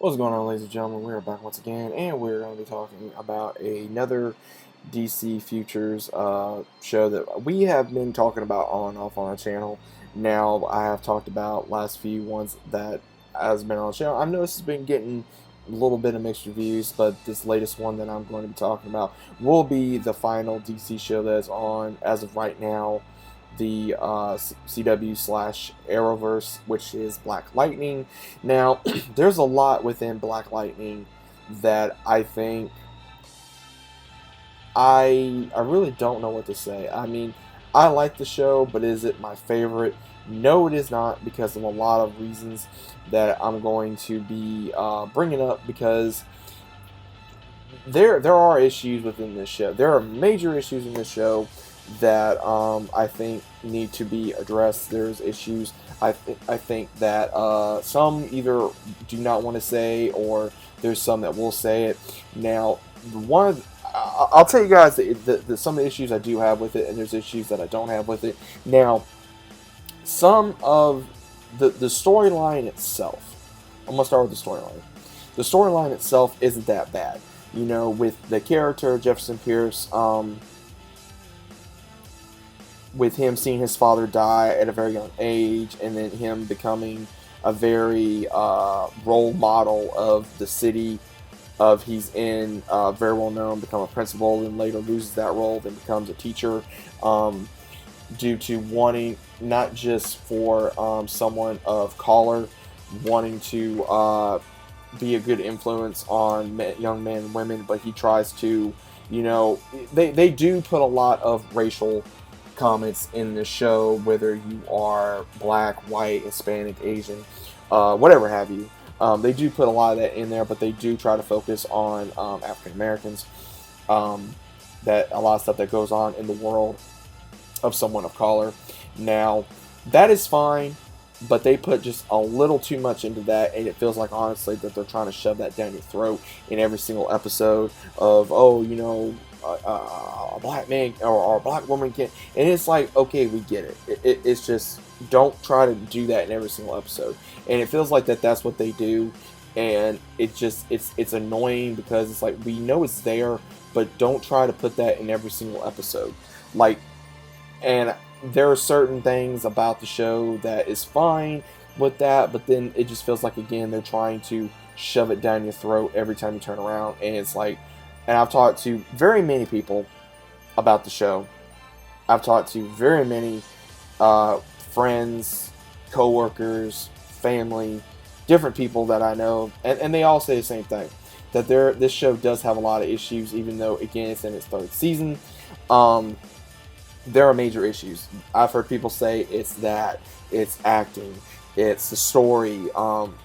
What's going on, ladies and gentlemen? We're back once again, and we're going to be talking about another DC Futures show that we have been talking about on and off on our channel. Now, I have talked about last few ones that has been on the channel. I know this has been getting a little bit of mixed reviews, but this latest one that I'm going to be talking about will be the final DC show that's on as of right now, the CW slash Arrowverse, which is Black Lightning. Now, there's a lot within Black Lightning that I think I really don't know what to say. I mean, I like the show, but is it my favorite? No, it is not, because of a lot of reasons that I'm going to be bringing up, because there are issues within this show. There are major issues in this show that I think need to be addressed. There's issues I think that some either do not want to say, or there's some that will say it. Now, one of I'll tell you guys some of the issues I do have with it, and there's issues that I don't have with it. Now, some of the storyline itself. I'm gonna start with the storyline. The storyline itself isn't that bad. You know, with the character Jefferson Pierce, with him seeing his father die at a very young age, and then him becoming a very role model of the city of he's in, very well known, become a principal, and later loses that role, then becomes a teacher, due to wanting, not just for someone of color, wanting to be a good influence on young men and women, but he tries to, you know, they do put a lot of racial comments in the show, whether you are black, white, Hispanic, Asian, whatever have you. They do put a lot of that in there, but they do try to focus on African Americans. That a lot of stuff that goes on in the world of someone of color. Now, that is fine, but they put just a little too much into that, and it feels like, honestly, that they're trying to shove that down your throat in every single episode of, oh, you know, a black man or a black woman can, and it's like, okay, we get it. It's just, don't try to do that in every single episode, and it feels like that's what they do, and it's annoying, because it's like, we know it's there, but don't try to put that in every single episode. Like, and there are certain things about the show that is fine with that, but then it just feels like, again, they're trying to shove it down your throat every time you turn around, and it's like, and I've talked to very many people about the show. I've talked to very many friends, coworkers, family, different people that I know, and they all say the same thing, that this show does have a lot of issues, even though, again, it's in its third season. There are major issues. I've heard people say it's acting, it's the story,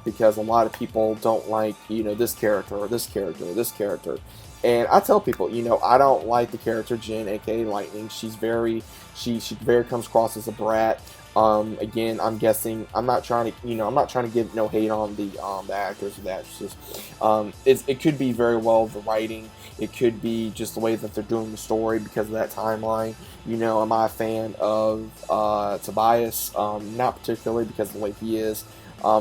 because a lot of people don't like, you know, this character or this character or this character. And I tell people, you know, I don't like the character Jen, aka Lightning. She very comes across as a brat. Again, I'm guessing, I'm not trying to give no hate on the actors or the actresses. It could be very well the writing. It could be just the way that they're doing the story because of that timeline. You know, am I a fan of Tobias? Not particularly, because of the way he is.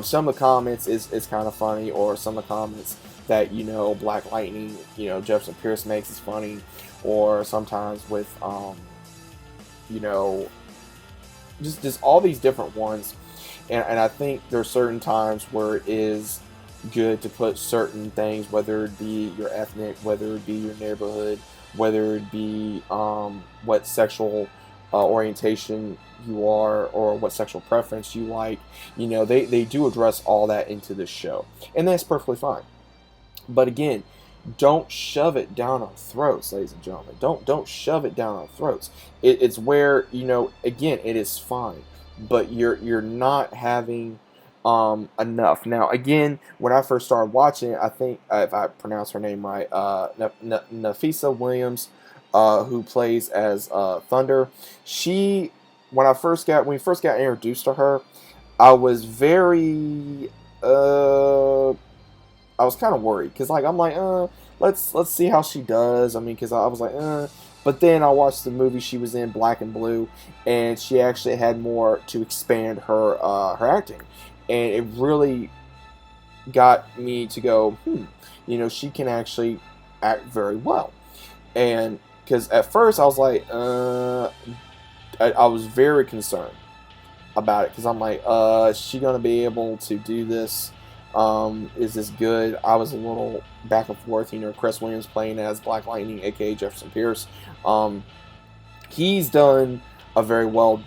Some of the comments is kind of funny, or some of the comments that, you know, Black Lightning, you know, Jefferson Pierce makes is funny, or sometimes with, you know, just all these different ones, and I think there's certain times where it is good to put certain things, whether it be your ethnic, whether it be your neighborhood, whether it be what sexual orientation you are, or what sexual preference you like. You know, they do address all that into this show, and that's perfectly fine. But again, don't shove it down our throats, ladies and gentlemen. Don't shove it down our throats. It's where, you know, again, it is fine, but you're not having enough. Now, again, when I first started watching, I think, if I pronounce her name right, Nafisa Williams, who plays as Thunder. She, when we first got introduced to her, I was very I was kind of worried, because, like, I'm like, let's see how she does. I mean, because I was like, But then I watched the movie she was in, Black and Blue, and she actually had more to expand her her acting, and it really got me to go, she can actually act very well. And because at first I was like, I was very concerned about it, because I'm like, is she gonna be able to do this? Is this good? I was a little back and forth. Chris Williams playing as Black Lightning, aka Jefferson Pierce. He's done a very well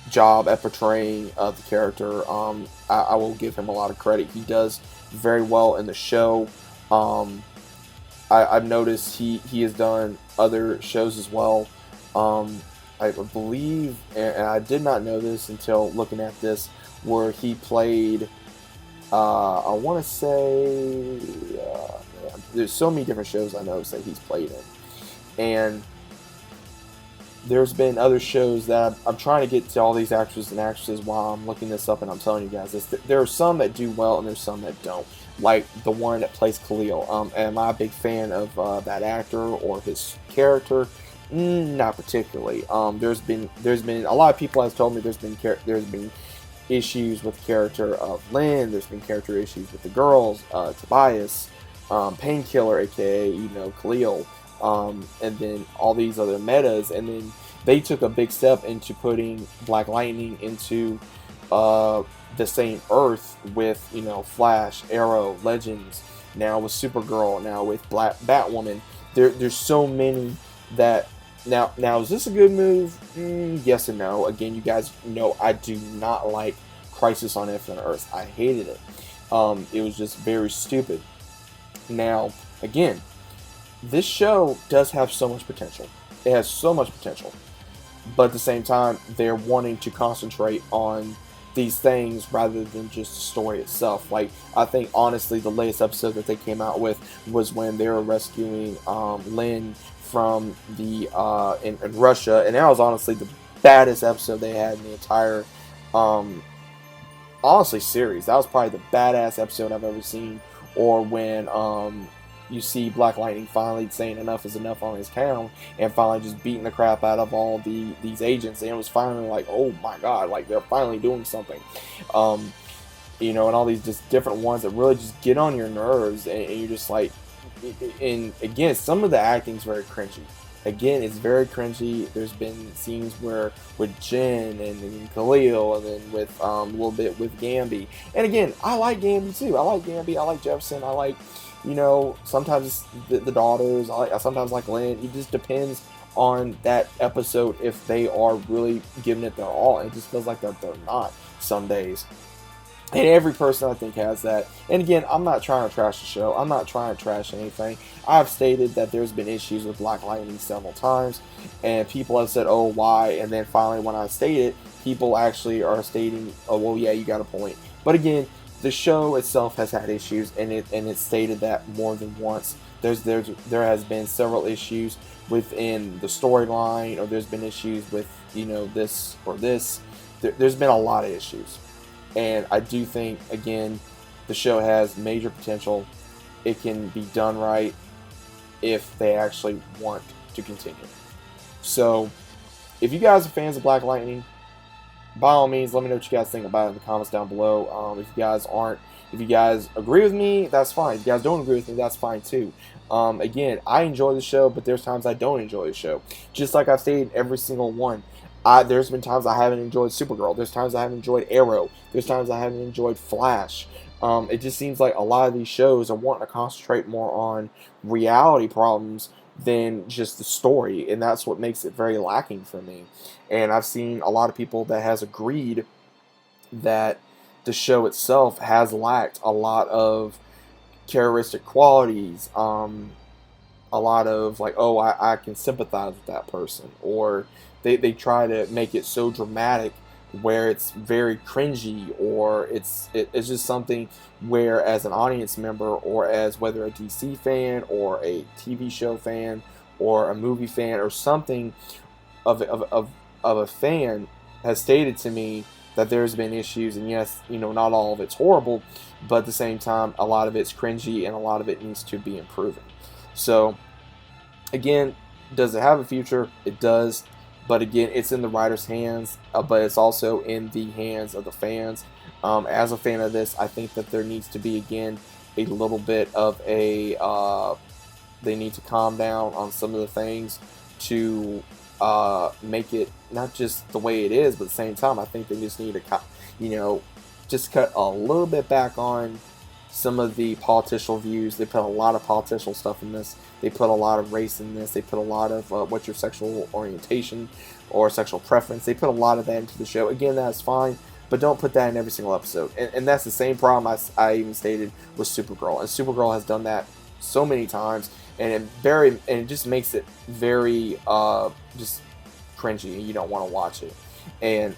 job at portraying the character. I will give him a lot of credit. He does very well in the show. I've noticed he has done other shows as well. I believe, and I did not know this until looking at this, where he played, I want to say, there's so many different shows I noticed that he's played in. And there's been other shows that I'm trying to get to all these actors and actresses while I'm looking this up, and I'm telling you guys this. There are some that do well, and there's some that don't. Like the one that plays Khalil. Am I a big fan of that actor or his character? Not particularly. There's been a lot of people have told me there's been issues with the character of Lynn. There's been character issues with the girls, Tobias, Painkiller, aka Khalil, and then all these other metas. And then they took a big step into putting Black Lightning into the same Earth with Flash, Arrow, Legends, now with Supergirl, now with Batwoman. There's so many that now is this a good move? Yes and no. Again, you guys know I do not like Crisis on Infinite Earths. I hated it. It was just very stupid. Now, again, this show does have so much potential. It has so much potential. But at the same time, they're wanting to concentrate on these things rather than just the story itself. Like, I think, honestly, the latest episode that they came out with was when they were rescuing Lynn from the in Russia, and that was honestly the baddest episode they had in the entire honestly series. That was probably the badass episode I've ever seen. Or when you see Black Lightning finally saying enough is enough on his town, and finally just beating the crap out of all these agents, and it was finally like, oh my god, like they're finally doing something. And all these just different ones that really just get on your nerves, and you're just like, and again, some of the acting is very cringy. Again, it's very cringy. There's been scenes where with Jen and Khalil, and then with a little bit with Gamby. And again, I like Gamby too. I like Gamby. I like Jefferson. I like, sometimes the daughters. I sometimes like Lynn. It just depends on that episode if they are really giving it their all. And it just feels like they're not some days. And every person, I think, has that. And again, I'm not trying to trash the show. I'm not trying to trash anything. I've stated that there's been issues with Black Lightning several times. And people have said, oh, why? And then finally, when I state it, people actually are stating, oh, well, yeah, you got a point. But again, the show itself has had issues. And it's stated that more than once. There has been several issues within the storyline. Or there's been issues with, this or this. There's been a lot of issues. And I do think, again, the show has major potential. It can be done right if they actually want to continue. So, if you guys are fans of Black Lightning, by all means, let me know what you guys think about it in the comments down below. If you guys agree with me, that's fine. If you guys don't agree with me, that's fine too. Again, I enjoy the show, but there's times I don't enjoy the show. Just like I've stated every single one. There's been times I haven't enjoyed Supergirl. There's times I haven't enjoyed Arrow. There's times I haven't enjoyed Flash. It just seems like a lot of these shows are wanting to concentrate more on reality problems than just the story, and that's what makes it very lacking for me. And I've seen a lot of people that has agreed that the show itself has lacked a lot of characteristic qualities, a lot of like, oh, I can sympathize with that person, or they try to make it so dramatic where it's very cringy, or it's just something where as an audience member, or as whether a DC fan or a TV show fan or a movie fan or something of a fan has stated to me that there's been issues, and yes, not all of it's horrible, but at the same time, a lot of it's cringy and a lot of it needs to be improving. So, again, does it have a future? It does. But again, it's in the writer's hands, but it's also in the hands of the fans. As a fan of this, I think that there needs to be, again, a little bit of a they need to calm down on some of the things to make it not just the way it is, but at the same time, I think they just need to, just cut a little bit back on some of the political views. They put a lot of political stuff in this. They put a lot of race in this. They put a lot of what's your sexual orientation or sexual preference. They put a lot of that into the show. Again, that's fine, but don't put that in every single episode. And that's the same problem I even stated with Supergirl. And Supergirl has done that so many times, and it just makes it very just cringy, and you don't want to watch it. And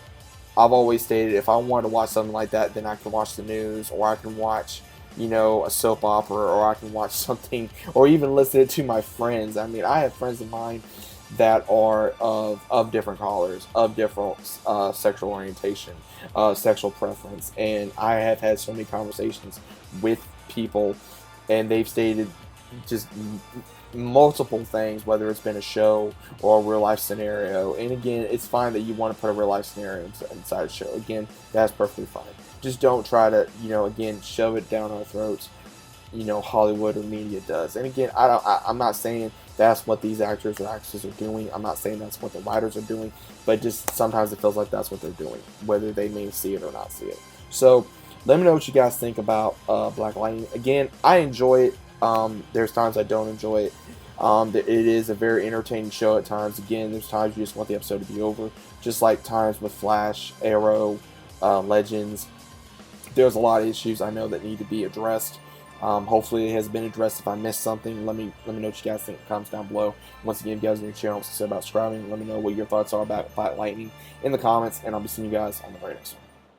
I've always stated, if I wanted to watch something like that, then I can watch the news, or I can watch, a soap opera, or I can watch something, or even listen to my friends. I mean, I have friends of mine that are of different colors, of different sexual orientation, sexual preference, and I have had so many conversations with people, and they've stated just multiple things, whether it's been a show or a real life scenario. And again, it's fine that you want to put a real life scenario inside a show. Again, that's perfectly fine. Just don't try to, again, shove it down our throats, Hollywood or media does. And again, I'm not saying that's what these actors or actresses are doing. I'm not saying that's what the writers are doing, but just sometimes it feels like that's what they're doing, whether they may see it or not see it. So let me know what you guys think about Black Lightning. Again, I enjoy it. There's times I don't enjoy it. It is a very entertaining show at times. Again, there's times you just want the episode to be over, just like times with Flash, Arrow, Legends. There's a lot of issues I know that need to be addressed. Hopefully it has been addressed. If I missed something, let me know what you guys think in the comments down below. Once again, if you guys are new to the channel, consider about subscribing. Let me know what your thoughts are about Black Lightning in the comments, and I'll be seeing you guys on the very next one.